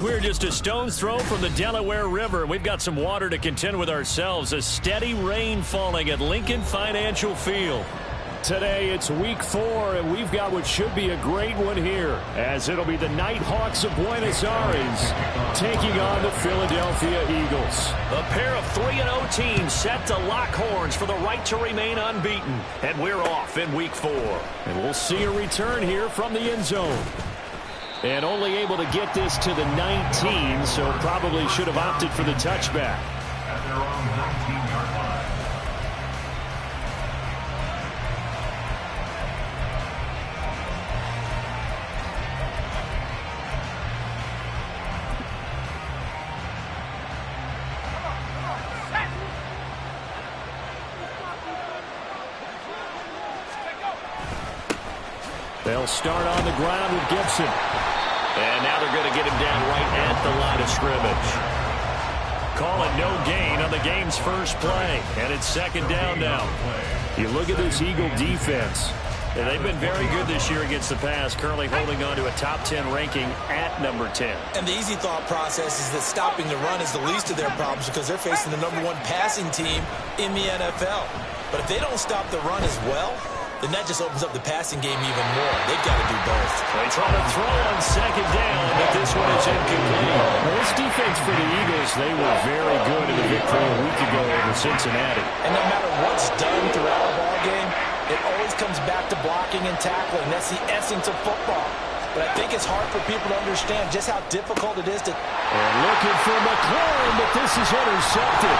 We're just a stone's throw from the Delaware River. We've got some water to contend with ourselves. A steady rain falling at Lincoln Financial Field. Today it's week 4, and we've got what should be a great one here, as it'll be the Nighthawks of Buenos Aires taking on the Philadelphia Eagles. A pair of 3-0 teams set to lock horns for the right to remain unbeaten. And we're off in week 4. And we'll see a return here from the end zone. And only able to get this to the 19, so probably should have opted for the touchback. At their own 19-yard line. They'll start on the ground with Gibson. And now they're going to get him down right at the line of scrimmage. Call it no gain on the game's first play. And it's second down now. You look at this Eagle defense. And they've been very good this year against the pass, currently holding on to a top 10 ranking at number 10. And the easy thought process is that stopping the run is the least of their problems because they're facing the #1 passing team in the NFL. But if they don't stop the run as well, then that just opens up the passing game even more. They've got to do both. They try to throw on second down, but this one is incomplete. Well, this defense for the Eagles, they were very good in the victory a week ago over Cincinnati. And no matter what's done throughout a ball game, it always comes back to blocking and tackling. That's the essence of football. But I think it's hard for people to understand just how difficult it is to... And looking for McLaurin, but this is intercepted.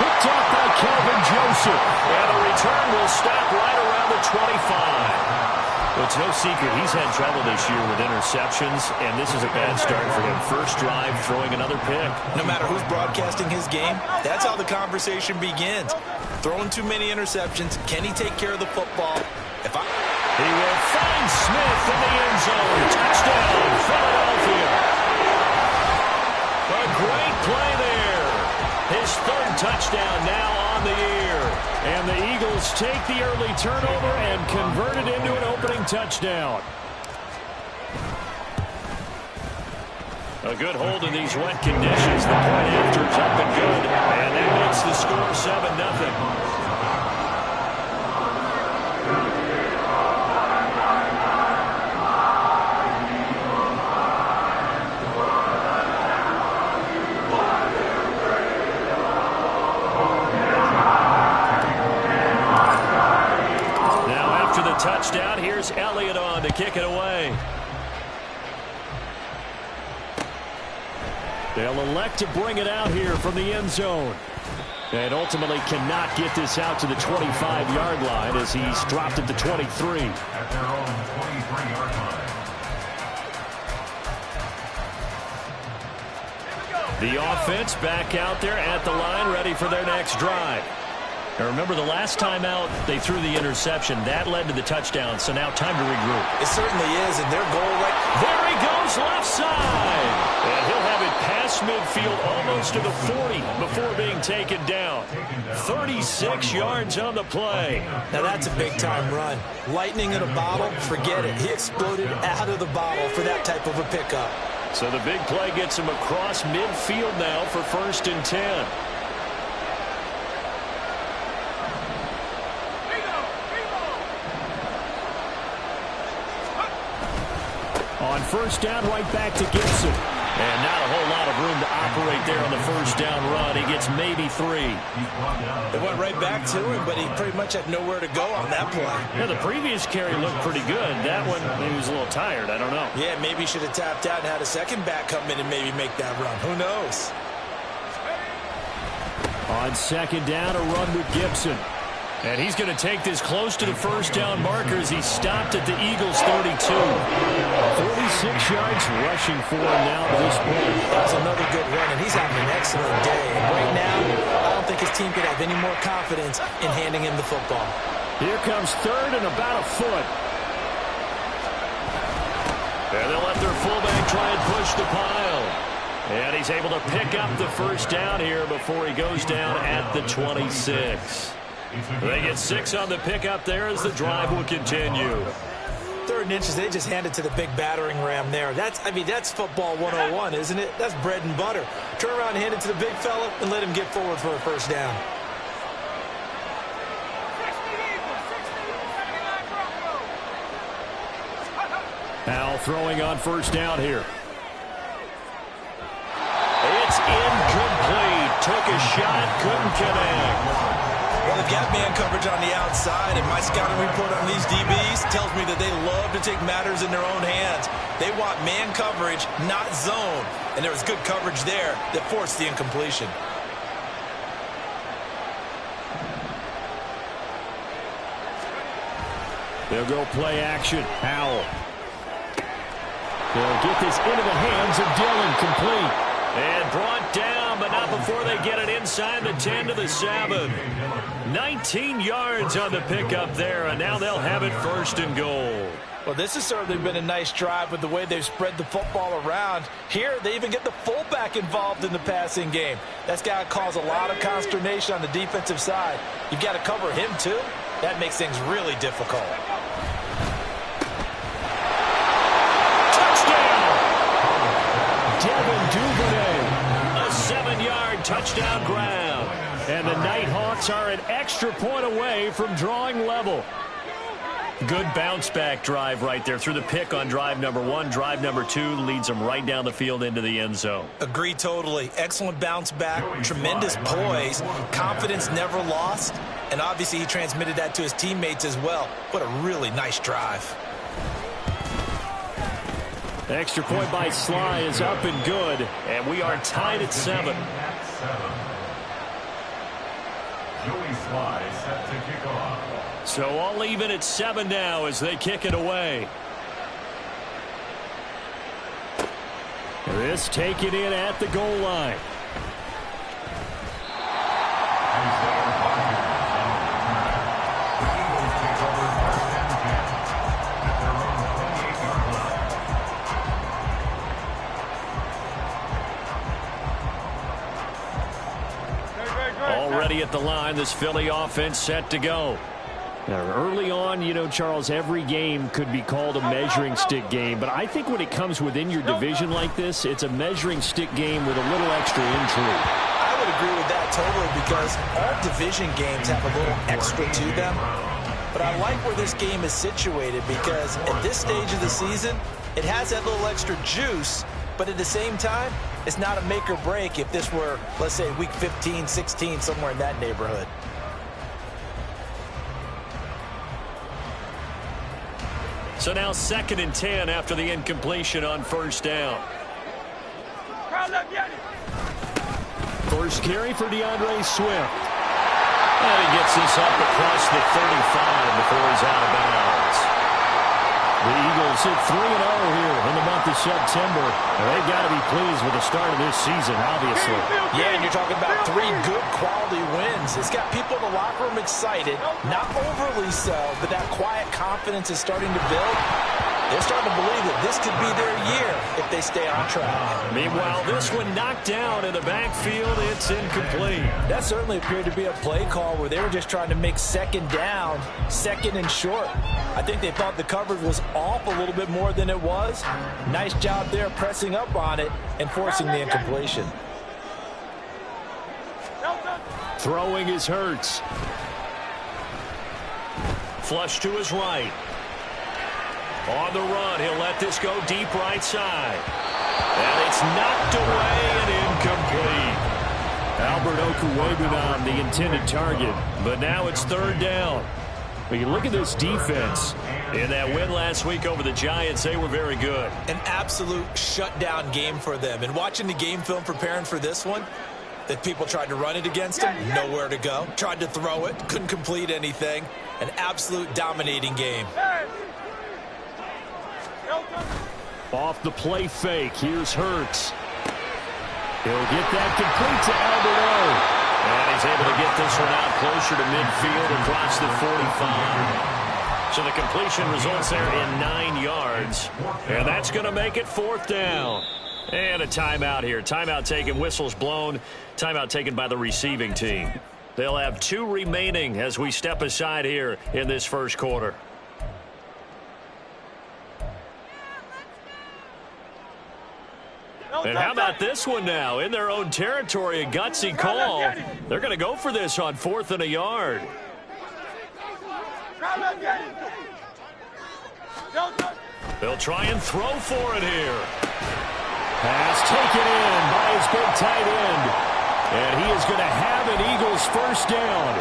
Picked off by Kelvin Joseph. And the return will stop right around the 25. Well, it's no secret he's had trouble this year with interceptions, and this is a bad start for him. First drive, throwing another pick. No matter who's broadcasting his game, that's how the conversation begins. Throwing too many interceptions. Can he take care of the football? He will find Smith in the end zone. Touchdown, Philadelphia. A great play there. His third touchdown now on the year. And the Eagles take the early turnover and convert it into an opening touchdown. A good hold in these wet conditions. The point after is up and good. And that makes the score 7-0. Touchdown. Here's Elliott on to kick it away. They'll elect to bring it out here from the end zone. And ultimately cannot get this out to the 25-yard line as he's dropped it to 23. At their own 23-yard line. The offense back out there at the line, ready for their next drive. Now remember, the last time out, they threw the interception. That led to the touchdown, so now time to regroup. It certainly is, and their goal There he goes, left side! And he'll have it past midfield almost to the 40 before being taken down. 36 yards on the play. Now that's a big-time run. Lightning in a bottle, forget it. He exploded out of the bottle for that type of a pickup. So the big play gets him across midfield now for 1st and 10. On first down, right back to Gibson. And not a whole lot of room to operate there on the first down run. He gets maybe 3. It went right back to him, but he pretty much had nowhere to go on that play. Yeah, the previous carry looked pretty good. That one, he was a little tired. I don't know. Yeah, maybe he should have tapped out and had a second back come in and maybe make that run. Who knows? On second down, a run with Gibson. And he's going to take this close to the first down markers. He stopped at the Eagles' 32. 46 yards rushing for him now to this point. That was another good run, and he's having an excellent day. And right now, I don't think his team could have any more confidence in handing him the football. Here comes third and about a foot. And they'll let their fullback try and push the pile. And he's able to pick up the first down here before he goes down at the 26. They get 6 on the pickup there as the drive will continue. 3rd and inches, they just hand it to the big battering ram there. That's football 101, isn't it? That's bread and butter. Turn around and hand it to the big fella and let him get forward for a first down. Now throwing on first down here. It's incomplete. Took a shot, couldn't connect. Well, they've got man coverage on the outside, and my scouting report on these DBs tells me that they love to take matters in their own hands. They want man coverage, not zone. And there was good coverage there that forced the incompletion. They'll go play action. Howell. They'll get this into the hands of Dillon. Complete. And brought down, but not before they get it inside the 10 to the 7. 19 yards on the pickup there, and now they'll have it 1st and goal. Well, this has certainly been a nice drive with the way they've spread the football around. Here, they even get the fullback involved in the passing game. That's got to cause a lot of consternation on the defensive side. You've got to cover him, too. That makes things really difficult. Devin Duvernay, a 7-yard touchdown grab. And the Nighthawks are an extra point away from drawing level. Good bounce-back drive right there through the pick on drive number 1. Drive number 2 leads them right down the field into the end zone. Agree totally. Excellent bounce back, tremendous poise, confidence never lost, and obviously he transmitted that to his teammates as well. What a really nice drive. Extra point by Sly is up and good, and we are tied at 7. Joey Sly set to kick off. So all even at 7 now as they kick it away. This taken in at the goal line. Already at the line, this Philly offense set to go. Now, early on, you know, Charles, every game could be called a measuring stick game. But I think when it comes within your division like this, it's a measuring stick game with a little extra intrigue. I would agree with that totally because all division games have a little extra to them. But I like where this game is situated because at this stage of the season, it has that little extra juice. But at the same time, it's not a make or break if this were, let's say, week 15, 16, somewhere in that neighborhood. So now 2nd and 10 after the incompletion on first down. First carry for DeAndre Swift. And he gets this up across the 35 before he's out of bounds. The Eagles hit 3-0 here in the month of September. They've got to be pleased with the start of this season, obviously. Yeah, and you're talking about 3 good quality wins. It's got people in the locker room excited, not overly so, but that quiet confidence is starting to build. They're starting to believe that this could be their year if they stay on track. Meanwhile, this one knocked down in the backfield. It's incomplete. That certainly appeared to be a play call where they were just trying to make 2nd down, 2nd and short. I think they thought the coverage was off a little bit more than it was. Nice job there pressing up on it and forcing the incompletion. Throwing is Hurts. Flush to his right. On the run, he'll let this go deep right side. And it's knocked away and incomplete. Albert Okwuegbunam, the intended target. But now it's 3rd down. But you look at this defense. In that win last week over the Giants, they were very good. An absolute shutdown game for them. And watching the game film preparing for this one, that people tried to run it against him, nowhere to go. Tried to throw it, couldn't complete anything. An absolute dominating game. Off the play fake, here's Hurts. He'll get that complete to Albert O. And he's able to get this one out closer to midfield across the 45. So the completion results there in 9 yards. And that's going to make it 4th down. And a timeout here. Timeout taken, whistles blown. Timeout taken by the receiving team. They'll have 2 remaining as we step aside here in this first quarter. And how about this one now? In their own territory, a gutsy call. They're going to go for this on 4th and a yard. They'll try and throw for it here. Pass taken in by his big tight end. And he is going to have an Eagles first down.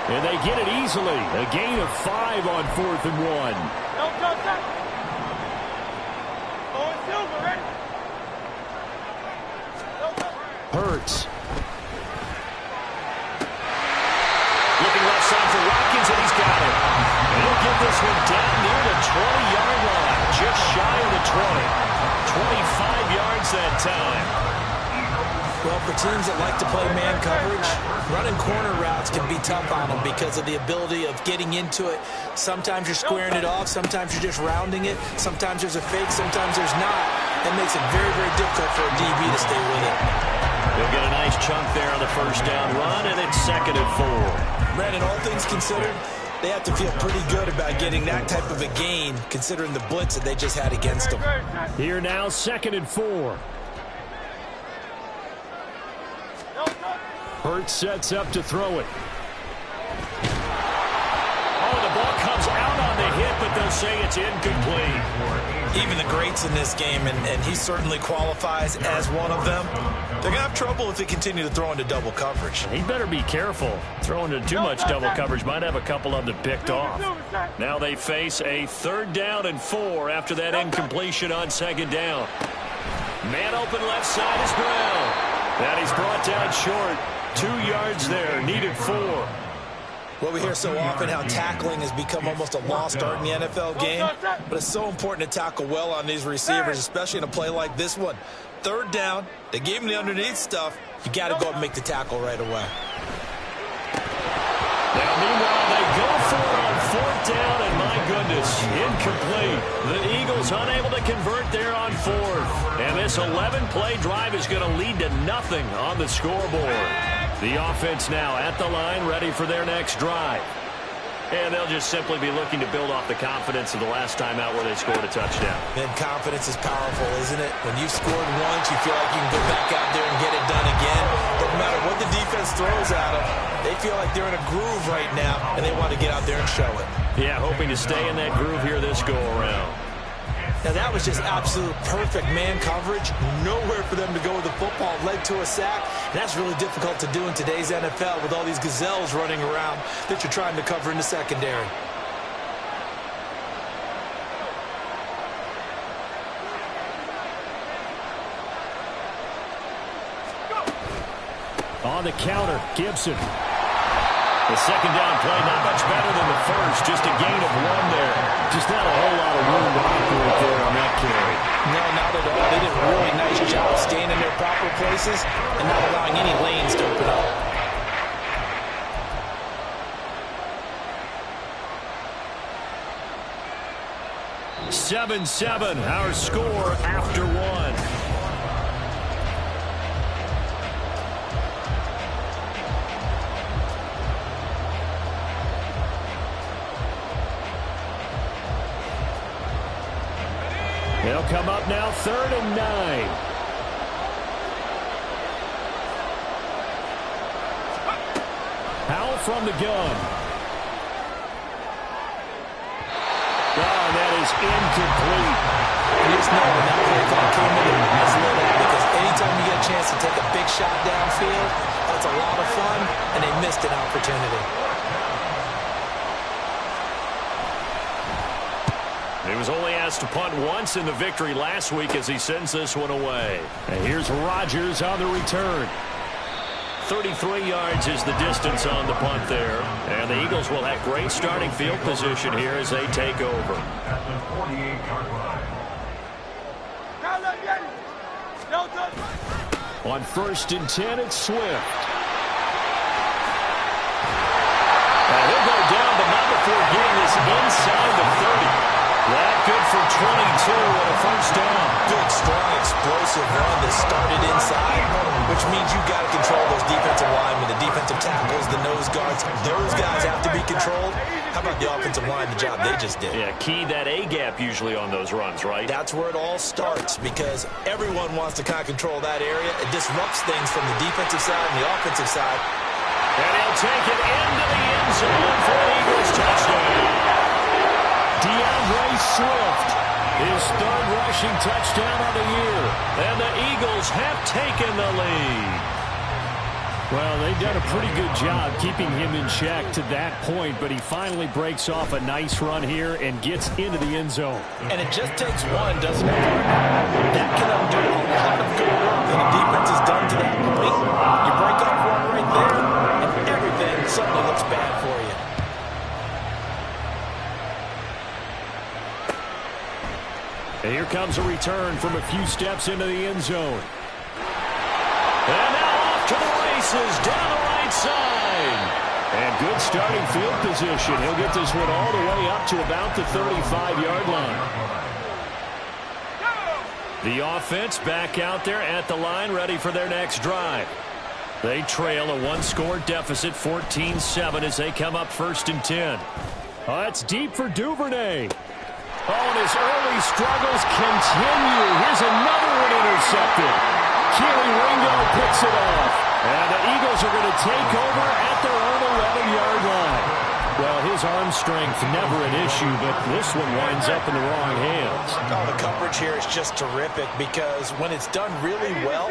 And they get it easily. A gain of 5 on 4th and 1. Hurts. Looking left side for Watkins, and he's got it. And he'll get this one down near the 20-yard line, just shy of the 20. 25 yards that time. Well, for teams that like to play man coverage, running corner routes can be tough on them because of the ability of getting into it. Sometimes you're squaring it off. Sometimes you're just rounding it. Sometimes there's a fake. Sometimes there's not. That makes it very, very difficult for a DB to stay with it. They'll get a nice chunk there on the first down run, and it's 2nd and 4. Brandon, all things considered, they have to feel pretty good about getting that type of a gain, considering the blitz that they just had against them. Here now, 2nd and 4. Hurts sets up to throw it. Oh, the ball comes out on the hit, but they'll say it's incomplete. Even the greats in this game, and he certainly qualifies as one of them, they're going to have trouble if they continue to throw into double coverage. He better be careful. Throwing into too much double coverage might have a couple of them picked off. Now they face a 3rd down and 4 after that incompletion on 2nd down. Man open left side is Brown. That he's brought down short. 2 yards there, needed 4. Well, we hear so often how tackling has become almost a lost art in the NFL game, but it's so important to tackle well on these receivers, especially in a play like this one. 3rd down, they gave him the underneath stuff. You got to go up and make the tackle right away. Now, meanwhile, they go for it on 4th down, and my goodness, incomplete. The Eagles unable to convert there on 4th. And this 11-play drive is going to lead to nothing on the scoreboard. The offense now at the line, ready for their next drive. And they'll just simply be looking to build off the confidence of the last time out where they scored a touchdown. And confidence is powerful, isn't it? When you've scored once, you feel like you can go back out there and get it done again. Doesn't matter what the defense throws at them. They feel like they're in a groove right now, and they want to get out there and show it. Yeah, hoping to stay in that groove here this go-around. Now, that was just absolute perfect man coverage. Nowhere for them to go with the football. Led to a sack. And that's really difficult to do in today's NFL with all these gazelles running around that you're trying to cover in the secondary. On the counter, Gibson. The 2nd down play, not much better than the first. Just a gain of 1 there. Just not a whole lot of room to operate there on that carry. No, not at all. They did a really nice job staying in their proper places and not allowing any lanes to open up. (7-7), our score after 1. They'll come up now, 3rd and 9. Howell from the gun. Oh, that is incomplete. You just know when that play call came in, it's little, because anytime you get a chance to take a big shot downfield, that's a lot of fun, and they missed an opportunity. He was only asked to punt once in the victory last week as he sends this one away. And here's Rodgers on the return. 33 yards is the distance on the punt there. And the Eagles will have great starting field position here as they take over. At the 48-yard line. On 1st and 10, it's Swift. And he'll go down, but not before getting this inside the 30. That good for 22 and a first down. Good, strong, explosive run that started inside, which which means you got to control those defensive linemen, the defensive tackles, the nose guards. Those guys have to be controlled. How about the offensive line, the job they just did? Yeah, key that A-gap usually on those runs, right? That's where it all starts because everyone wants to kind of control that area. It disrupts things from the defensive side and the offensive side. And he'll take it into the end zone for an Eagles touchdown. DeAndre Swift, his third rushing touchdown of the year. And the Eagles have taken the lead. Well, they've done a pretty good job keeping him in check to that point, but he finally breaks off a nice run here and gets into the end zone. And it just takes one, doesn't it? That can undo a lot of good work that the defense has done to that point. You break off one right there, and everything suddenly looks bad for you. And here comes a return from a few steps into the end zone. And now off to the races down the right side. And good starting field position. He'll get this one all the way up to about the 35-yard line. The offense back out there at the line, ready for their next drive. They trail a one-score deficit, 14-7, as they come up 1st and 10. Oh, that's deep for Duvernay. Oh, and his early struggles continue. Here's another one intercepted. Keely Ringo picks it off. And the Eagles are going to take over at their own 11-yard line. Well, his arm strength never an issue, but this one winds up in the wrong hands. Oh, the coverage here is just terrific because when it's done really well,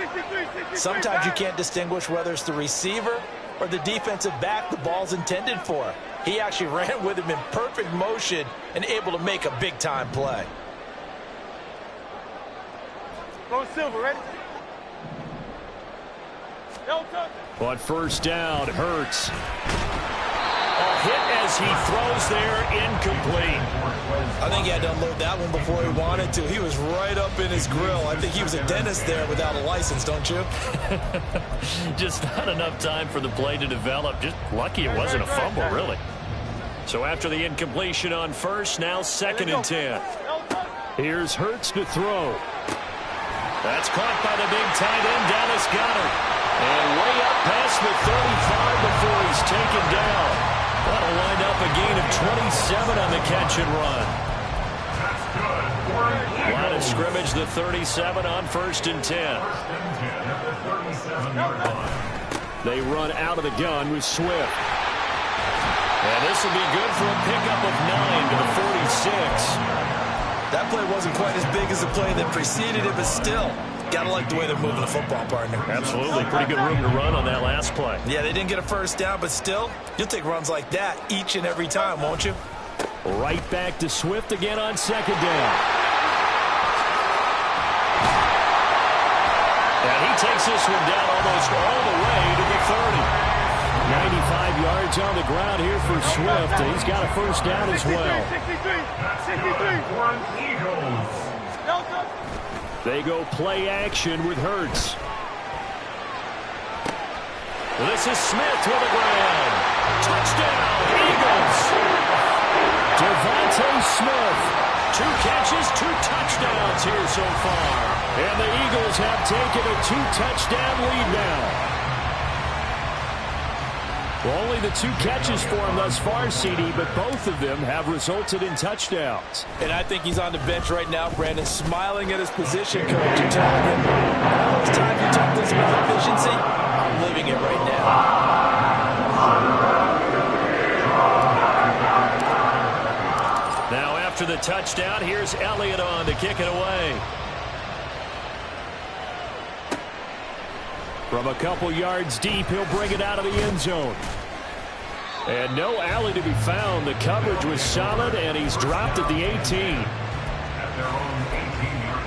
sometimes you can't distinguish whether it's the receiver or the defensive back the ball's intended for. He actually ran with him in perfect motion and able to make a big-time play. Go Silver, ready? On 1st down, Hurts. A hit as he throws there, incomplete. I think he had to unload that one before he wanted to. He was right up in his grill. I think he was a dentist there without a license, don't you? Just not enough time for the play to develop. Just lucky it wasn't a fumble, really. So after the incompletion on 1st, now 2nd and 10. Here's Hurts to throw. That's caught by the big tight end, Dallas Goedert. And way up past the 35 before he's taken down. That'll wind up a gain of 27 on the catch and run. Line of scrimmage, the 37 on 1st and 10. They run out of the gun with Swift. And this will be good for a pickup of 9 to the 46. That play wasn't quite as big as the play that preceded it, but still, gotta like the way they're moving the football, partner. Absolutely. Pretty good room to run on that last play. Yeah, they didn't get a 1st down, but still, you'll take runs like that each and every time, won't you? Right back to Swift again on 2nd down. And he takes this one down almost all the way to the 30. 95 yards on the ground here for Swift. He's got a 1st down as well. 63. They go play action with Hurts. This is Smith with a grab. Touchdown, Eagles. Devontae Smith. 2 catches, 2 touchdowns here so far. And the Eagles have taken a 2-touchdown lead now. Well, only the 2 catches for him thus far, CD, but both of them have resulted in touchdowns. And I think he's on the bench right now, Brandon, smiling at his position coach and telling him, all those times you talk this about efficiency, I'm living it right now. Now after the touchdown, here's Elliott on to kick it away. From a couple yards deep, he'll bring it out of the end zone. And no alley to be found. The coverage was solid, and he's dropped at the 18. At their own 18-yard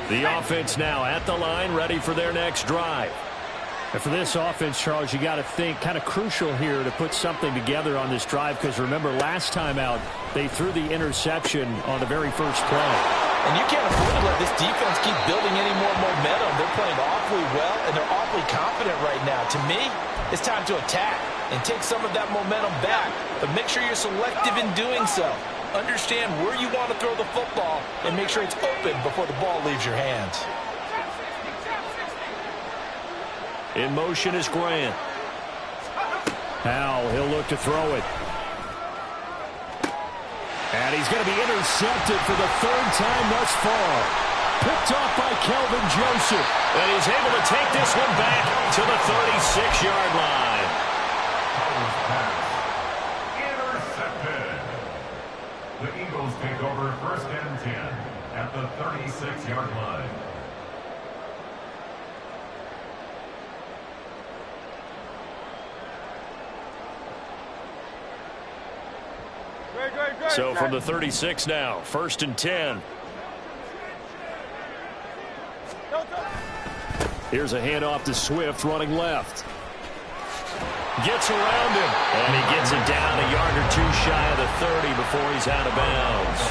line. The offense now at the line, ready for their next drive. And for this offense, Charles, you got to think kind of crucial here to put something together on this drive, because remember last time out they threw the interception on the very first play. And you can't afford to let this defense keep building any more momentum. They're playing awfully well, and they're awfully confident right now. To me, it's time to attack and take some of that momentum back, but make sure you're selective in doing so. understand where you want to throw the football and make sure it's open before the ball leaves your hands. In motion is Grant. Now he'll look to throw it. And he's going to be intercepted for the third time thus far. Picked off by Kelvin Joseph. And he's able to take this one back to the 36-yard line. Intercepted. The Eagles take over 1st and 10 at the 36-yard line. So from the 36 now, 1st and 10. Here's a handoff to Swift running left. Gets around him, and he gets it down a yard or two shy of the 30 before he's out of bounds.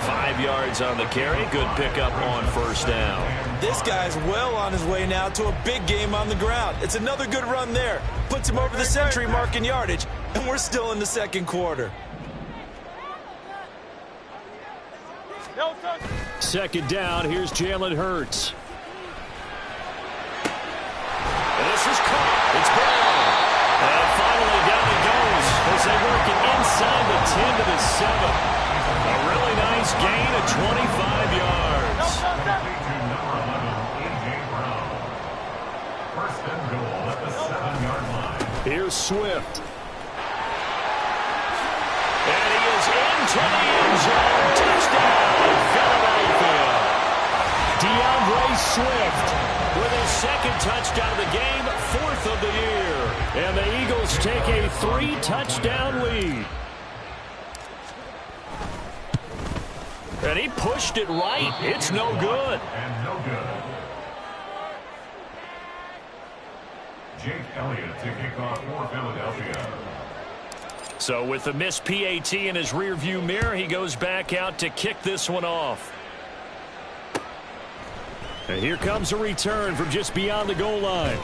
5 yards on the carry. Good pickup on 1st down. This guy's well on his way now to a big game on the ground. It's another good run there. Puts him over the century mark in yardage, and we're still in the 2nd quarter. 2nd down, here's Jalen Hurts. And this is caught. It's Brown. And finally down he goes as they work it inside the 10 to the 7. A really nice gain of 25 yards. First and goal at the 7-yard line. Here's Swift. And he is into the end zone. Touchdown, Philadelphia. DeAndre Swift with his 2nd touchdown of the game, 4th of the year. And the Eagles take a 3-touchdown lead. And he pushed it right. It's no good. And no good. Jake Elliott to kick off for Philadelphia. So with the missed PAT in his rearview mirror, he goes back out to kick this one off. And here comes a return from just beyond the goal line.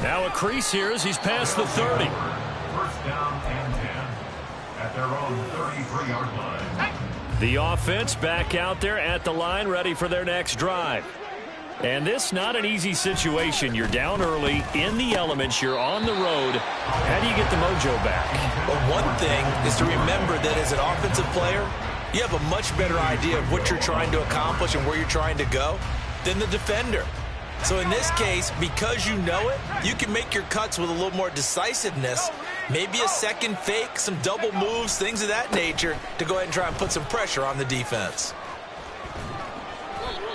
Now a crease here as he's past the 30. 1st down and 10 at their own 33-yard line. The offense back out there at the line, ready for their next drive. And this not an easy situation. You're down early, in the elements, you're on the road. How do you get the mojo back? Well, one thing is to remember that as an offensive player, you have a much better idea of what you're trying to accomplish and where you're trying to go than the defender. So in this case, because you know it, you can make your cuts with a little more decisiveness, maybe a second fake, some double moves, things of that nature, to go ahead and try and put some pressure on the defense.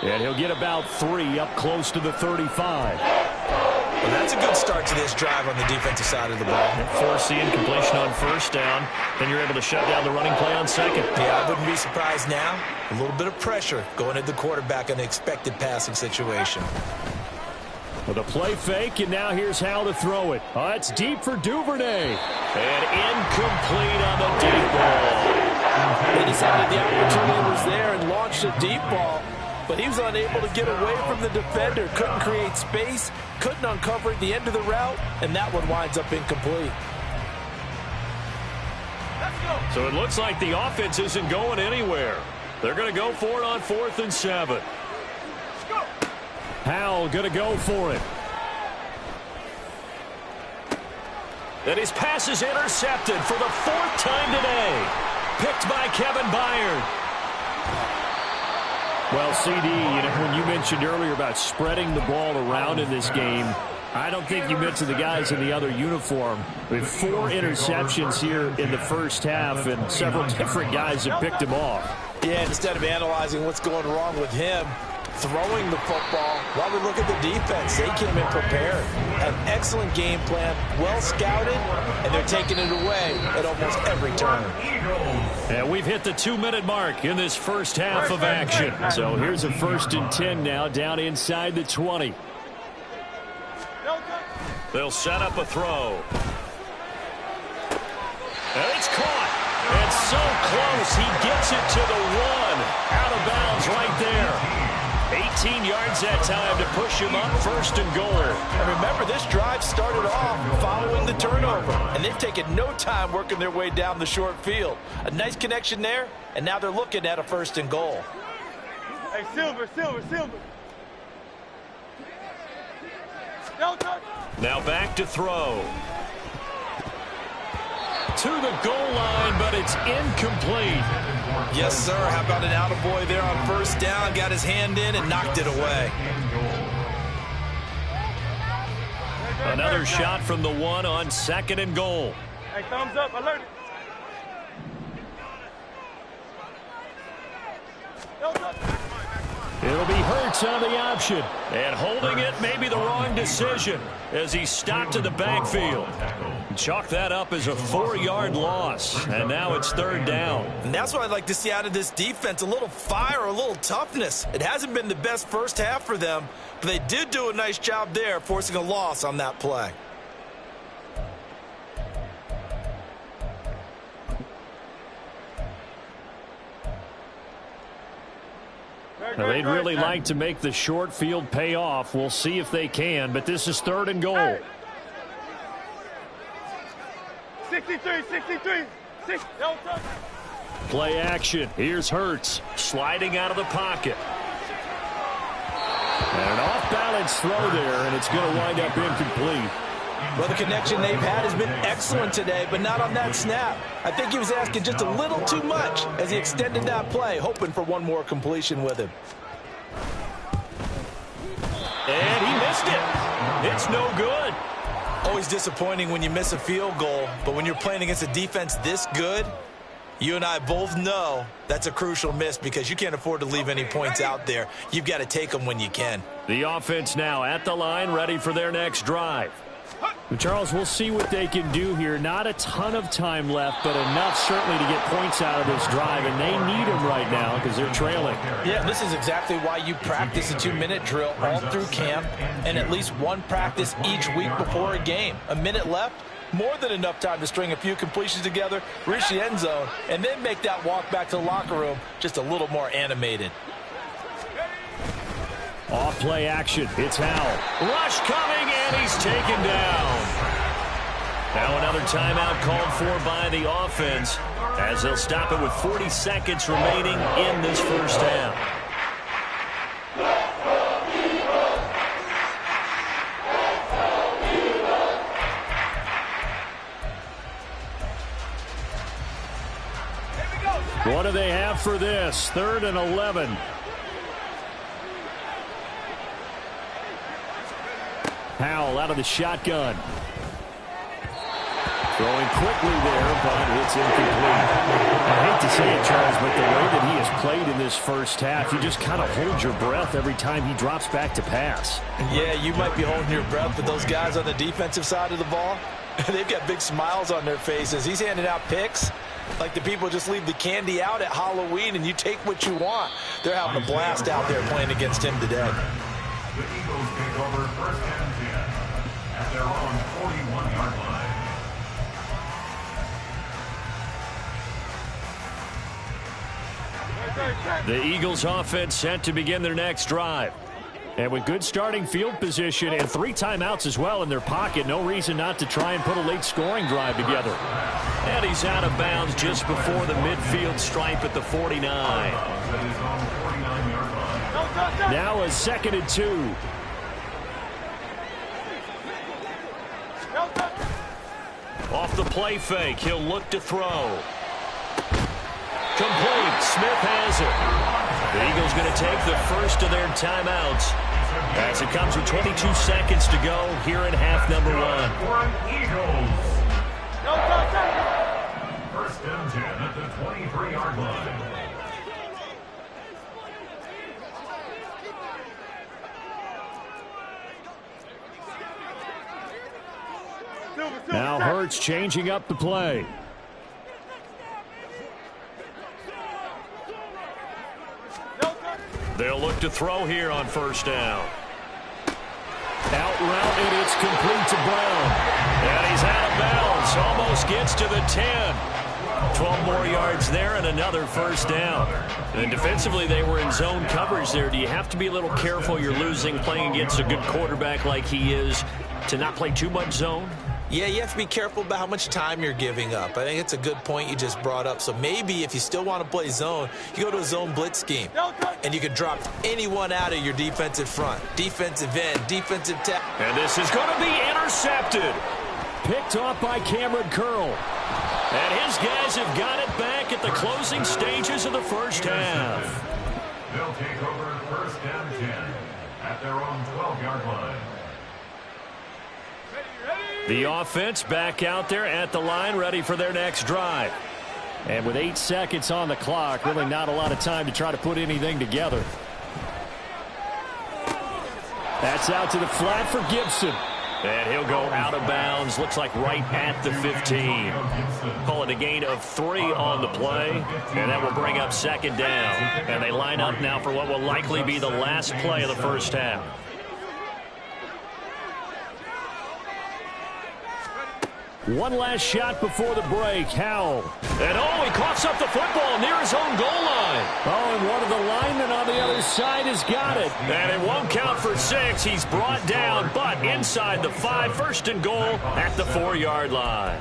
And he'll get about 3 up close to the 35. Well, that's a good start to this drive on the defensive side of the ball. Force the incompletion on 1st down. Then you're able to shut down the running play on 2nd. Yeah, I wouldn't be surprised now. A little bit of pressure going at the quarterback in an expected passing situation. With a play fake, and now here's how to throw it. Oh, it's deep for Duvernay. And incomplete on the deep ball. They decided the opportunity was there and launched a deep ball. But he was unable to get away from the defender. Couldn't create space. Couldn't uncover at the end of the route. And that one winds up incomplete. So it looks like the offense isn't going anywhere. They're going to go for it on 4th and 7. Howell going to go for it. And his pass is intercepted for the 4th time today. Picked by Kevin Byard. Well, CD, when you mentioned earlier about spreading the ball around in this game, I don't think you mentioned the guys in the other uniform. We have 4 interceptions here in the 1st half, and several different guys have picked him off. Yeah, instead of analyzing what's going wrong with him, throwing the football, while we look at the defense, they came in prepared. An excellent game plan, well scouted, and they're taking it away at almost every turn. And we've hit the 2-minute mark in this 1st half of action. So here's a 1st and 10 now, down inside the 20. They'll set up a throw. And it's caught. And so close, he gets it to the 1. Out of bounds right there. 18 yards that time to push him up 1st and goal. And remember, this drive started off following the turnover, and they've taken no time working their way down the short field. A nice connection there, and now they're looking at a 1st and goal. Hey, Silver. Now back to throw. To the goal line, but it's incomplete. Yes, sir. How about an attaboy there on 1st down? Got his hand in and knocked it away. Another shot from the 1 on 2nd and goal. Hey, thumbs up. Alert. It'll be Hurts on the option. And holding it may be the wrong decision as he stopped in the backfield. Chalk that up as a 4-yard loss. And now it's 3rd down. And that's what I'd like to see out of this defense. A little fire, a little toughness. It hasn't been the best first half for them, but they did do a nice job there forcing a loss on that play. Now, they'd really like to make the short field pay off. We'll see if they can, but this is 3rd and goal. 63. Don't touch. Play action. Here's Hurts sliding out of the pocket. And an off-balance throw there, and it's going to wind up incomplete. Well, the connection they've had has been excellent today, but not on that snap. I think he was asking just a little too much as he extended that play, hoping for one more completion with him. And he missed it. It's no good. Always disappointing when you miss a field goal, but when you're playing against a defense this good, you and I both know that's a crucial miss because you can't afford to leave any points out there. You've got to take them when you can. The offense now at the line, ready for their next drive. Charles, we'll see what they can do here. Not a ton of time left, but enough certainly to get points out of this drive, and they need them right now because they're trailing. Yeah, this is exactly why you practice a 2-minute drill all through camp and at least one practice each week before a game. A minute left, more than enough time to string a few completions together, reach the end zone, and then make that walk back to the locker room just a little more animated. Off play action. It's Howell. Rush coming, and he's taken down. Now another timeout called for by the offense as they'll stop it with 40 seconds remaining in this first half. What do they have for this? 3rd and 11. Howell out of the shotgun. Throwing quickly there, but it's incomplete. I hate to say it, Charles, but the way that he has played in this first half, you just kind of hold your breath every time he drops back to pass. Yeah, you might be holding your breath, but those guys on the defensive side of the ball, they've got big smiles on their faces. He's handing out picks like the people just leave the candy out at Halloween and you take what you want. They're having a blast out there playing against him today. The Eagles take over 1st and 10 at their own 41-yard line. The Eagles offense set to begin their next drive. And with good starting field position and 3 timeouts as well in their pocket, no reason not to try and put a late scoring drive together. And he's out of bounds just before the midfield stripe at the 49. Now a 2nd and 2. Off the play fake, he'll look to throw. Complete. Smith has it. The Eagles going to take the first of their timeouts as it comes with 22 seconds to go here in half number 1. Eagles. 1st and 10 at the 23-yard line. Now Hurts changing up the play. They'll look to throw here on 1st down. Out route, and it's complete to Brown. And he's out of bounds. Almost gets to the 10. 12 more yards yards there and another first down. And defensively, they were in zone coverage there. Do you have to be a little careful? You're losing, playing against a good quarterback like he is, to not play too much zone? Yeah, you have to be careful about how much time you're giving up. I think it's a good point you just brought up. So maybe if you still want to play zone, you go to a zone blitz scheme. And you can drop anyone out of your defensive front. Defensive end, defensive tackle. And this is going to be intercepted. Picked off by Cameron Curl. And his guys have got it back at the closing stages of the first half. They'll take over first and 10 at their own 12-yard line. The offense back out there at the line, ready for their next drive. And with 8 seconds on the clock, really not a lot of time to try to put anything together. That's out to the flat for Gibson. And he'll go out of bounds. Looks like right at the 15. Call it a gain of 3 on the play. And that will bring up second down. And they line up now for what will likely be the last play of the first half. One last shot before the break. Howell. And he coughs up the football near his own goal line. Oh, and one of the linemen on the other side has got it. And it won't count for 6. He's brought down, but inside the 5. First and goal at the 4-yard line.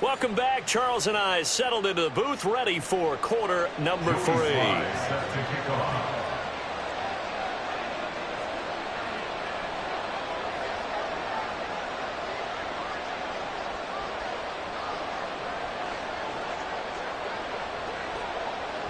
Welcome back. Charles and I settled into the booth, ready for quarter number 3.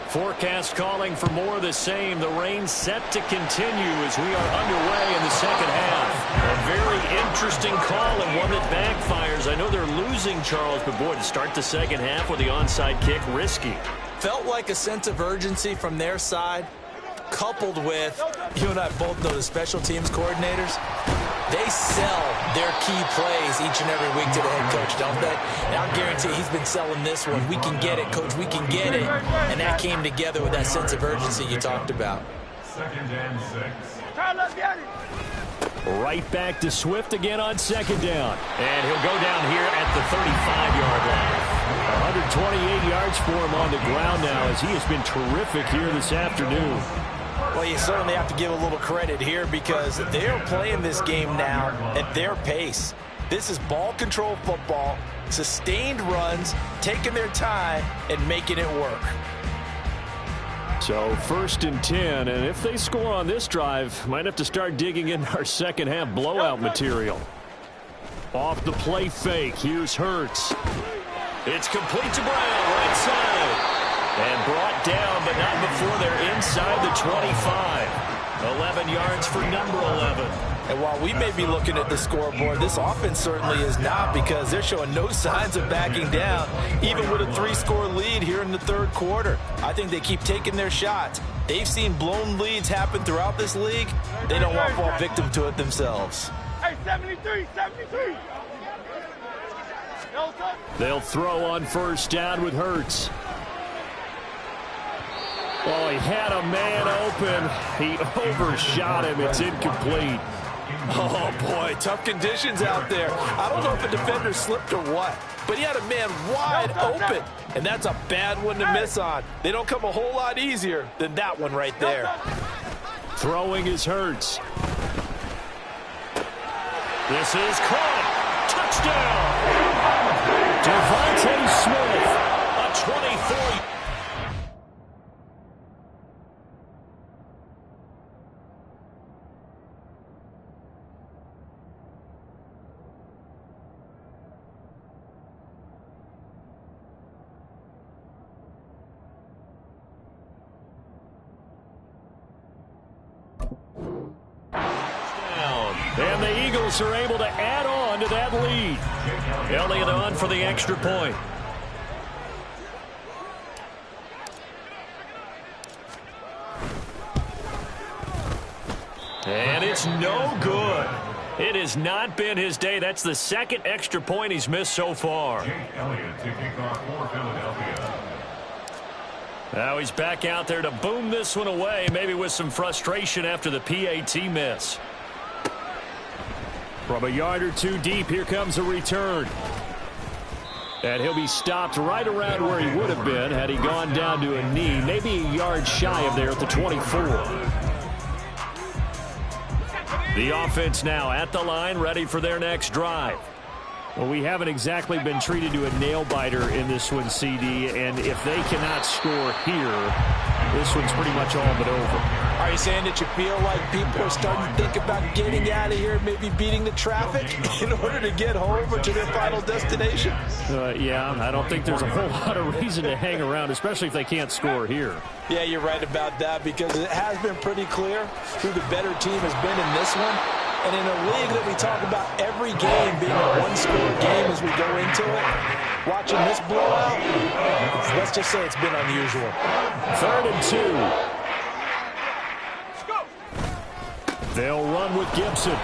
Forecast calling for more of the same. The rain set to continue as we are underway in the second half. A very interesting call and one that backfires. I know they're losing, Charles, but boy, to start the second half with the onside kick, risky. Felt like a sense of urgency from their side, coupled with, you and I both know the special teams coordinators, they sell their key plays each and every week to the head coach, don't they? And I'll guarantee he's been selling this one. We can get it, coach, we can get it. And that came together with that sense of urgency you talked about. Second and 6. Right back to Swift again on second down. And he'll go down here at the 35-yard line. 128 yards for him on the ground now as he has been terrific here this afternoon. Well, you certainly have to give a little credit here because they're playing this game now at their pace. This is ball control football, sustained runs, taking their time, and making it work. So first and 10, and if they score on this drive, might have to start digging in our second half blowout material. Off the play fake, here's Hurts. It's complete to Brown, right side. And brought down, but not before they're inside the 25. 11 yards for number 11. And while we may be looking at the scoreboard, this offense certainly is not because they're showing no signs of backing down, even with a 3-score lead here in the third quarter. I think they keep taking their shots. They've seen blown leads happen throughout this league. They don't want to fall victim to it themselves. Hey, 73, 73. They'll throw on first down with Hurts. Oh, he had a man open. He overshot him. It's incomplete. Oh, boy, tough conditions out there. I don't know if a defender slipped or what, but he had a man wide open, and that's a bad one to miss on. They don't come a whole lot easier than that one right there. Throwing is Hurts. This is caught. Touchdown. Devontae Smith. A 24. And the Eagles are able to add on to that lead. Elliott on for the extra point. And it's no good. It has not been his day. That's the second extra point he's missed so far. Elliott to kick off for Philadelphia. Now he's back out there to boom this one away, maybe with some frustration after the PAT miss. From a yard or two deep, here comes a return. And he'll be stopped right around where he would have been had he gone down to a knee, maybe a yard shy of there at the 24. The offense now at the line, ready for their next drive. Well, we haven't exactly been treated to a nail-biter in this one, CD, and if they cannot score here, this one's pretty much all but over. Are you saying that you feel like people are starting to think about getting out of here, maybe beating the traffic in order to get home or to their final destination? Yeah, I don't think there's a whole lot of reason to hang around, especially if they can't score here. Yeah, you're right about that, because it has been pretty clear who the better team has been in this one. And in a league that we talk about every game being a one-score game as we go into it, watching this blowout, let's just say it's been unusual. 3rd and 2. They'll run with Gibson.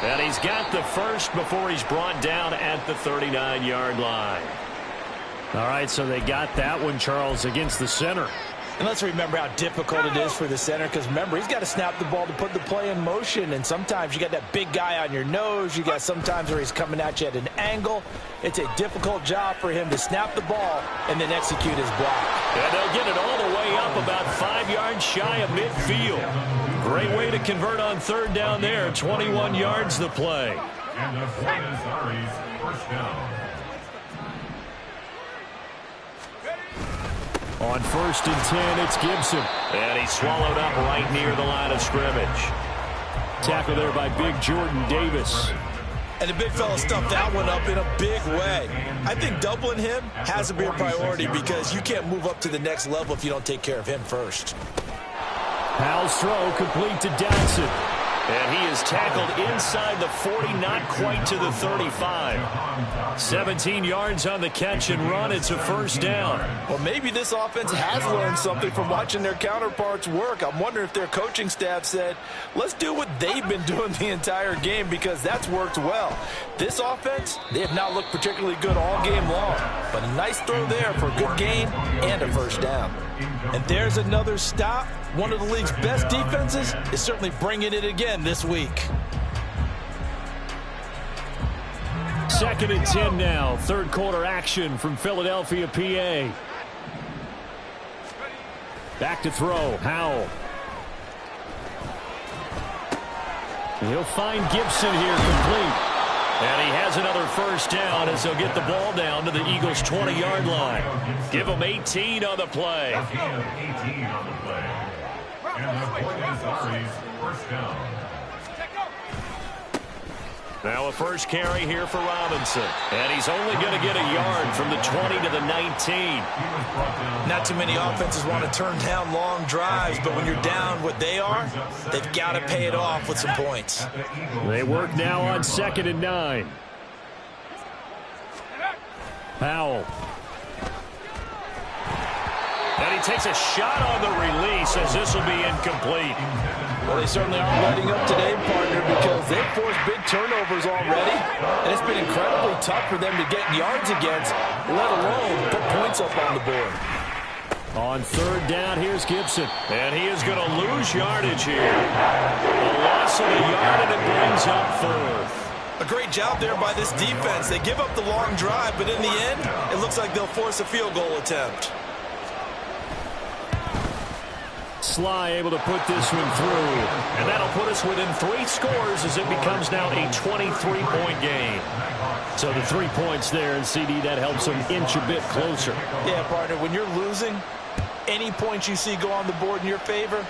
And he's got the first before he's brought down at the 39-yard line. All right, so they got that one, Charles, against the center. And let's remember how difficult it is for the center, because remember, he's got to snap the ball to put the play in motion, and sometimes you got that big guy on your nose. You got sometimes where he's coming at you at an angle. It's a difficult job for him to snap the ball and then execute his block. And they'll get it all the way up about 5 yards shy of midfield. Great way to convert on 3rd down there. 21 yards the play. And the Buenos Aires first down. On 1st and 10, it's Gibson. And he's swallowed up right near the line of scrimmage. Tackle there by big Jordan Davis. And the big fella stuffed that one up in a big way. I think doubling him has to be a priority, because you can't move up to the next level if you don't take care of him first. Powell's throw complete to Dodson. And he is tackled inside the 40, not quite to the 35. 17 yards on the catch and run. It's a 1st down. Well, maybe this offense has learned something from watching their counterparts work. I'm wondering if their coaching staff said, let's do what they've been doing the entire game, because that's worked well. This offense, they have not looked particularly good all game long. But a nice throw there for a good gain and a 1st down. And there's another stop. One of the league's best defenses is certainly bringing it again this week. 2nd and 10 now. 3rd quarter action from Philadelphia, PA. Back to throw. Howell. He'll find Gibson here complete. And he has another 1st down as he'll get the ball down to the Eagles' 20-yard line. Give him 18 on the play. 18 on the play. And the Buenos Aires first down. Now a 1st carry here for Robinson. And he's only going to get a yard from the 20 to the 19. Not too many offenses want to turn down long drives, but when you're down what they are, they've got to pay it off with some points. They work now on 2nd and 9. Powell. And he takes a shot on the release as this will be incomplete. Well, they certainly aren't letting up today, partner, because they've forced big turnovers already, and it's been incredibly tough for them to get yards against, let alone put points up on the board. On 3rd down, here's Gibson. And he is going to lose yardage here. A loss of a yard, and it brings up 4th. A great job there by this defense. They give up the long drive, but in the end, it looks like they'll force a field goal attempt. Sly able to put this one through. And that'll put us within 3 scores as it becomes now a 23-point game. So the 3 points there, and CD, that helps them inch a bit closer. Yeah, partner, when you're losing, any points you see go on the board in your favor,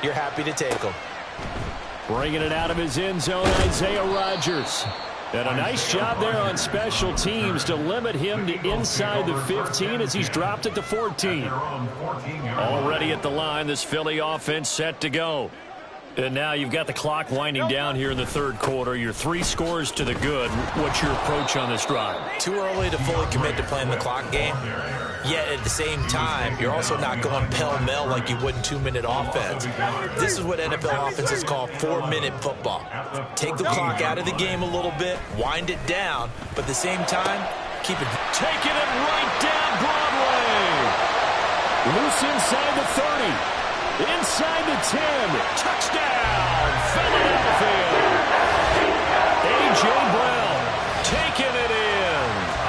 you're happy to take them. Bringing it out of his end zone, Isaiah Rodgers. And a nice job there on special teams to limit him to inside the 15 as he's dropped at the 14. Already at the line, this Philly offense set to go. And now you've got the clock winding down here in the 3rd quarter. Your 3 scores to the good. What's your approach on this drive? Too early to fully commit to playing the clock game. Yet at the same time, you're also not going pell-mell like you would in 2-minute offense. This is what NFL offenses call 4-minute football. Take the clock out of the game a little bit, wind it down, but at the same time, keep it. Taking it right down Broadway. Loose inside the 30. Inside the 10. Touchdown, Philadelphia. A.J. Brown taking it in.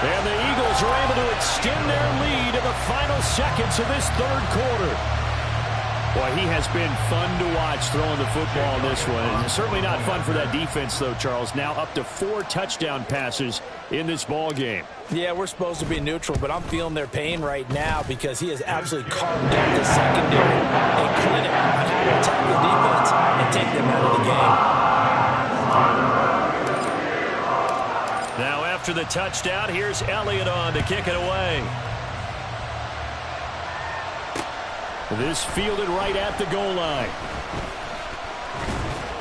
And the Eagles are able to extend their lead in the final seconds of this third quarter. Boy, he has been fun to watch throwing the football in this one. It's certainly not fun for that defense, though, Charles. Now up to 4 touchdown passes in this ball game. Yeah, we're supposed to be neutral, but I'm feeling their pain right now because he has absolutely carved out the secondary. A clinic on how to attack the defense and take them out of the game. Now after the touchdown, here's Elliott on to kick it away. This fielded right at the goal line.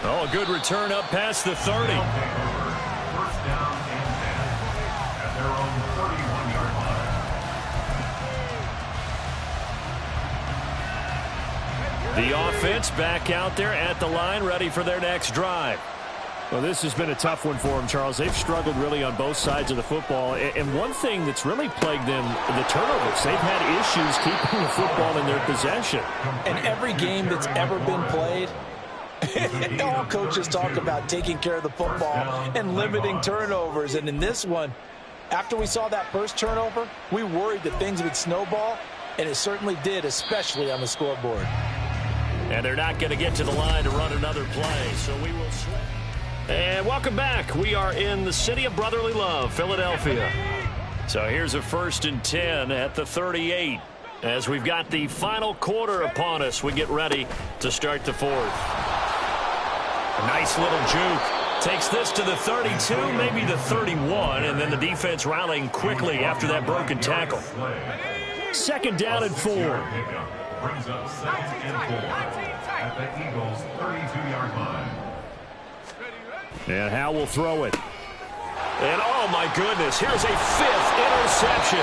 Oh, a good return up past the 30. First down and 10 at their own 31-yard line. The offense back out there at the line, ready for their next drive. Well, this has been a tough one for them, Charles. They've struggled really on both sides of the football. And one thing that's really plagued them, the turnovers. They've had issues keeping the football in their possession. And every game that's ever been played, all coaches talk about taking care of the football and limiting turnovers. And in this one, after we saw that first turnover, we worried that things would snowball, and it certainly did, especially on the scoreboard. And they're not going to get to the line to run another play, so we will switch. And welcome back. We are in the city of brotherly love, Philadelphia. So here's a 1st and 10 at the 38. As we've got the final quarter upon us, we get ready to start the fourth. A nice little juke. Takes this to the 32, maybe the 31, and then the defense rallying quickly after that broken tackle. 2nd down and 4. Brings up 2nd and 4 at the Eagles' 32-yard line. And Howe will throw it. And oh my goodness, here's a 5th interception.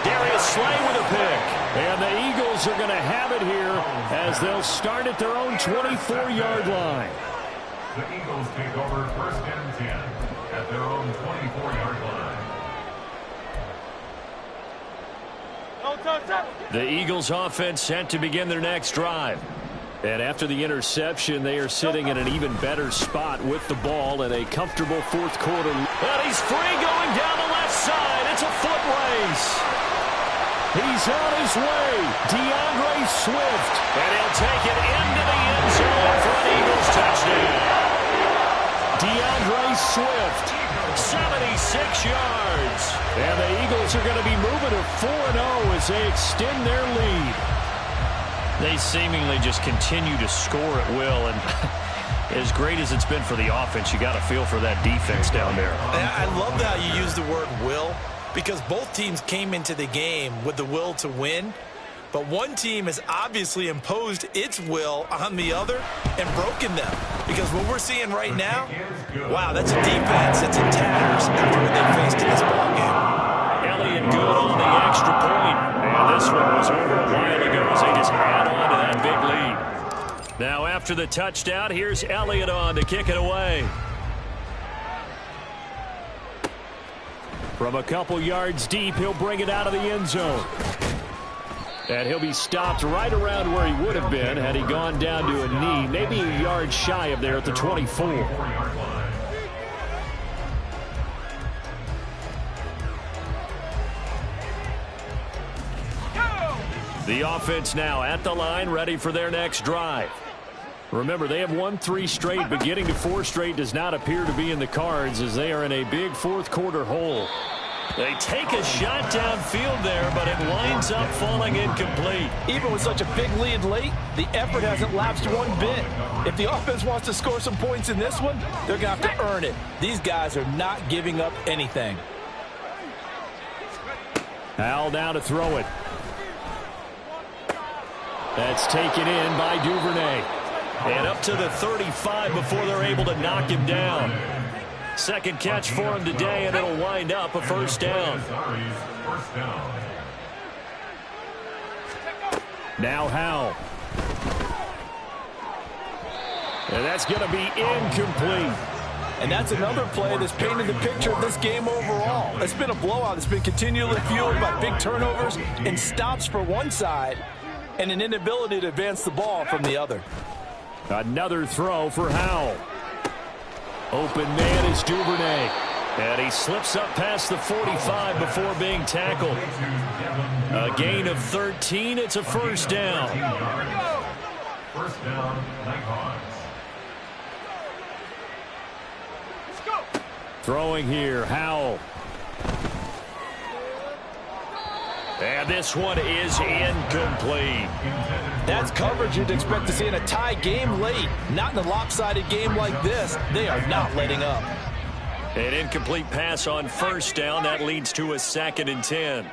Darius Slay with a pick. And the Eagles are going to have it here as they'll start at their own 24-yard line. The Eagles take over 1st and 10 at their own 24-yard line. The Eagles offense set to begin their next drive. And after the interception, they are sitting in an even better spot with the ball in a comfortable 4th quarter. And he's free going down the left side. It's a foot race. He's on his way. DeAndre Swift. And he'll take it into the end zone for an Eagles touchdown. DeAndre Swift, 76 yards. And the Eagles are going to be moving to 4-0 as they extend their lead. They seemingly just continue to score at will, and as great as it's been for the offense, you got to feel for that defense down there. I love how you use the word will, because both teams came into the game with the will to win, but one team has obviously imposed its will on the other and broken them, because what we're seeing right now, wow, that's a defense that's in tatters after what they faced in this ballgame. Elliott good on the extra point, and this one was over a while ago as they just add on to that big lead. Now after the touchdown, here's Elliott on to kick it away. From a couple yards deep, he'll bring it out of the end zone. And he'll be stopped right around where he would have been had he gone down to a knee, maybe a yard shy of there at the 24. The offense now at the line, ready for their next drive. Remember, they have won 3 straight, but getting to 4 straight does not appear to be in the cards as they are in a big 4th quarter hole. They take a shot downfield there, but it winds up falling incomplete. Even with such a big lead late, the effort hasn't lapsed one bit. If the offense wants to score some points in this one, they're going to have to earn it. These guys are not giving up anything. Howell now to throw it. That's taken in by Duvernay. And up to the 35 before they're able to knock him down. 2nd catch for him today, and it'll wind up a 1st down. Now Howell. And that's going to be incomplete. And that's another play that's painted the picture of this game overall. It's been a blowout. It's been continually fueled by big turnovers and stops for one side and an inability to advance the ball from the other. Another throw for Howell. Open man is Duvernay. And he slips up past the 45 before being tackled. A gain of 13. It's a first down. First down, Nighthawks. Throwing here, Howell. And this one is incomplete. That's coverage you'd expect to see in a tie game late. Not in a lopsided game like this. They are not letting up. An incomplete pass on first down. That leads to a 2nd and 10.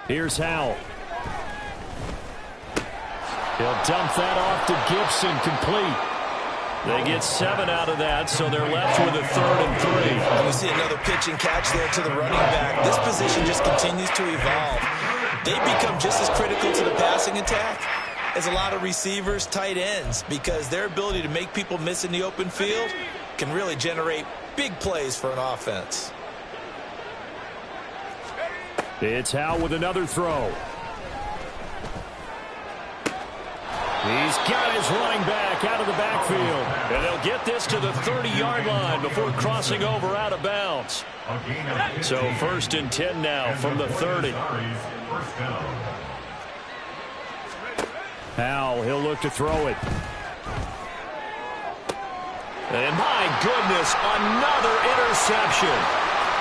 Here's Howell. He'll dump that off to Gibson, complete. They get 7 out of that, so they're left with a 3rd and 3. You see another pitch and catch there to the running back. This position just continues to evolve. They become just as critical to the passing attack as a lot of receivers, tight ends, because their ability to make people miss in the open field can really generate big plays for an offense. It's Howell with another throw. He's got his running back out of the backfield. And they'll get this to the 30-yard line before crossing over out of bounds. So 1st and 10 now from the 30. Howell, he'll look to throw it. And my goodness, another interception.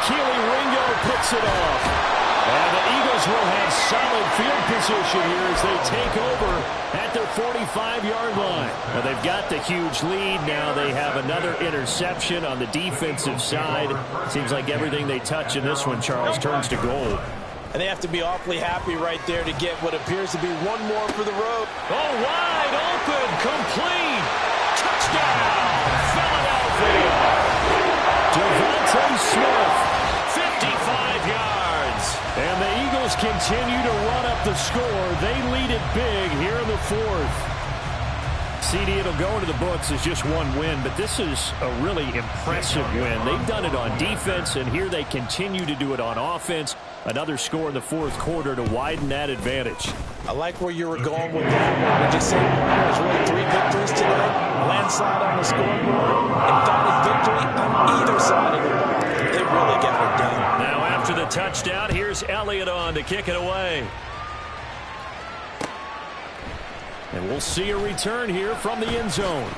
Keely Ringo picks it off. And the Eagles will have solid field position here as they take over at their 45-yard line. Now they've got the huge lead. Now they have another interception on the defensive side. Seems like everything they touch in this one, Charles, turns to gold. And they have to be awfully happy right there to get what appears to be one more for the road. Oh, wide open, complete. Touchdown, Philadelphia. Devontae Smith, 55 yards. And the Eagles continue to run up the score. They lead it big here in the 4th. CD, it'll go into the books as just one win, but this is a really impressive win. They've done it on defense, and here they continue to do it on offense. Another score in the 4th quarter to widen that advantage. I like where you were going with that. Would you say there's really 3 victories today? Landslide on the scoreboard, emphatic victory on either side of the ball. They really got it done. Now after the touchdown, here's Elliott on to kick it away. And we'll see a return here from the end zone.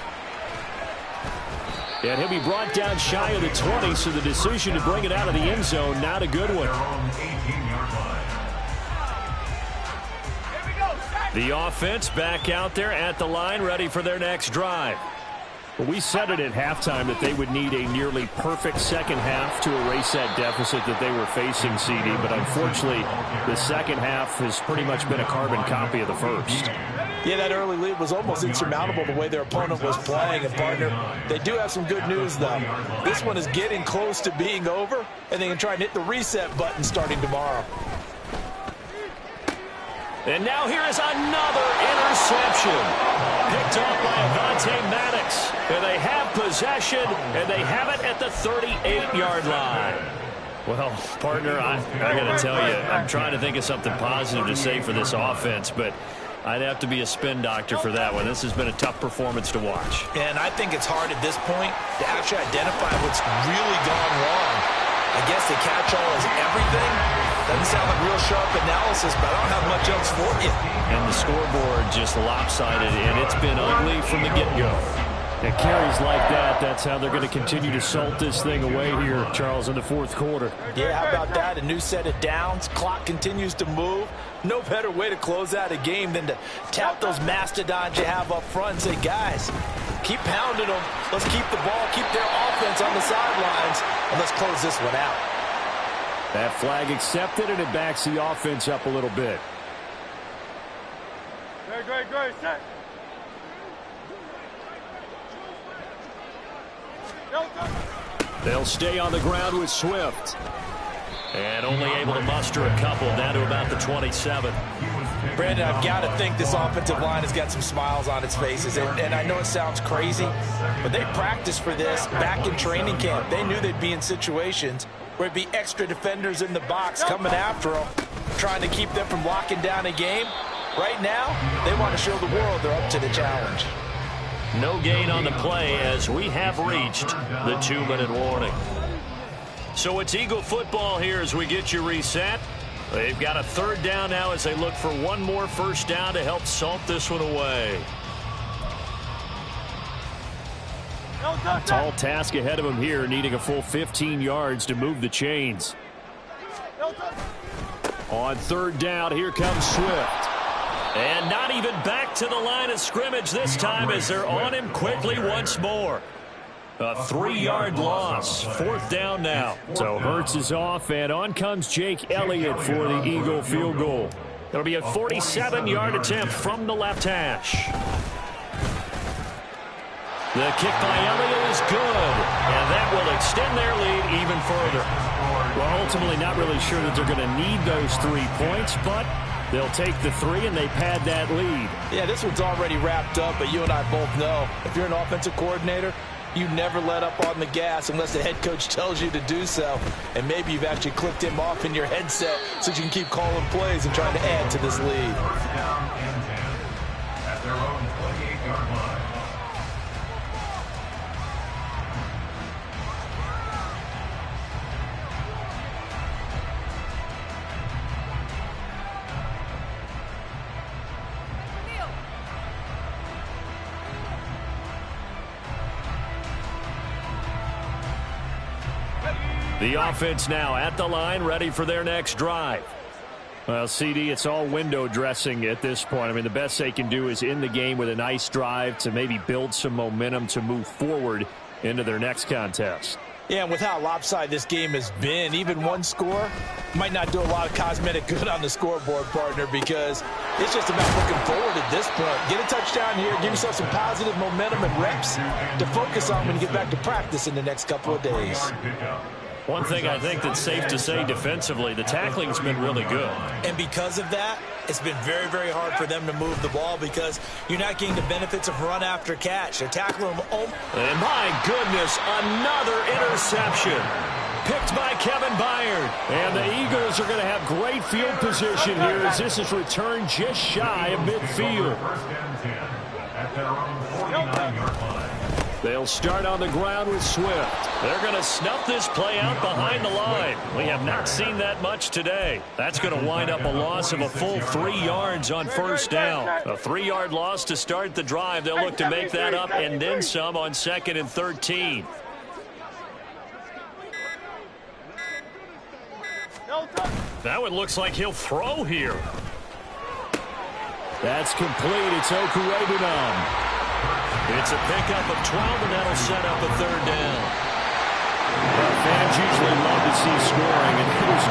And he'll be brought down shy of the 20, so the decision to bring it out of the end zone, not a good one. The offense back out there at the line, ready for their next drive. Well, we said it at halftime that they would need a nearly perfect second half to erase that deficit that they were facing, CD. But unfortunately, the second half has pretty much been a carbon copy of the first. Yeah, that early lead was almost insurmountable the way their opponent was playing. And, partner, they do have some good news, though. This one is getting close to being over, and they can try and hit the reset button starting tomorrow. And now here is another interception. Picked off by Avonte Maddox. And they have possession, and they have it at the 38-yard line. Well, partner, I got to tell you, I'm trying to think of something positive to say for this offense, but I'd have to be a spin doctor for that one. This has been a tough performance to watch. And I think it's hard at this point to actually identify what's really gone wrong. I guess the catch-all is everything. Doesn't sound like real sharp analysis, but I don't have much else for you. And the scoreboard just lopsided, and it's been ugly from the get-go. And carries like that, that's how they're going to continue to salt this thing away here, Charles, in the 4th quarter. Yeah, how about that? A new set of downs. Clock continues to move. No better way to close out a game than to tap those mastodons you have up front and say, guys, keep pounding them. Let's keep the ball, keep their offense on the sidelines, and let's close this one out. That flag accepted, and it backs the offense up a little bit. Great, set. They'll stay on the ground with Swift. And only able to muster a couple down to about the 27. Brandon, I've got to think this offensive line has got some smiles on its faces. And I know it sounds crazy, but they practiced for this back in training camp. They knew they'd be in situations where it'd be extra defenders in the box coming after them, trying to keep them from locking down a game. Right now, they want to show the world they're up to the challenge. No gain on the play as we have reached the 2-minute warning. So it's Eagle football here as we get you reset. They've got a third down now as they look for one more first down to help salt this one away. Tall task ahead of him here, needing a full 15 yards to move the chains. On third down, here comes Swift. And not even back to the line of scrimmage this time as they're on him quickly once more. A 3-yard loss. Fourth down now. So Hurts is off, and on comes Jake Elliott for the Eagle field goal. It'll be a 47-yard attempt from the left hash. The kick by Elliott is good, and that will extend their lead even further. Well, ultimately not really sure that they're going to need those 3 points, but they'll take the 3 and they pad that lead. Yeah, this one's already wrapped up, but you and I both know if you're an offensive coordinator, you never let up on the gas unless the head coach tells you to do so. And maybe you've actually clicked him off in your headset so you can keep calling plays and trying to add to this lead. First down and 10 at their own 28-yard line. The offense now at the line, ready for their next drive. Well, CD, it's all window dressing at this point. I mean, the best they can do is in the game with a nice drive to maybe build some momentum to move forward into their next contest. Yeah, and with how lopsided this game has been, even one score might not do a lot of cosmetic good on the scoreboard, partner, because it's just about looking forward at this point. Get a touchdown here, give yourself some positive momentum and reps to focus on when you get back to practice in the next couple of days. One thing I think that's safe to say defensively, the tackling's been really good. And because of that, it's been very, very hard for them to move the ball because you're not getting the benefits of run after catch. They're tackling them. And my goodness, another interception. Picked by Kevin Byard. And the Eagles are going to have great field position here as this is returned just shy of midfield. First and 10 at their own 49-yard line. They'll start on the ground with Swift. They're going to snuff this play out behind the line. We have not seen that much today. That's going to wind up a loss of a full 3 yards on first down. A 3-yard loss to start the drive. They'll look to make that up and then some on 2nd and 13. That one looks like he'll throw here. That's complete. It's Okurebunom. It's a pickup of 12, and that'll set up a third down. Fans usually love to see scoring, and there's no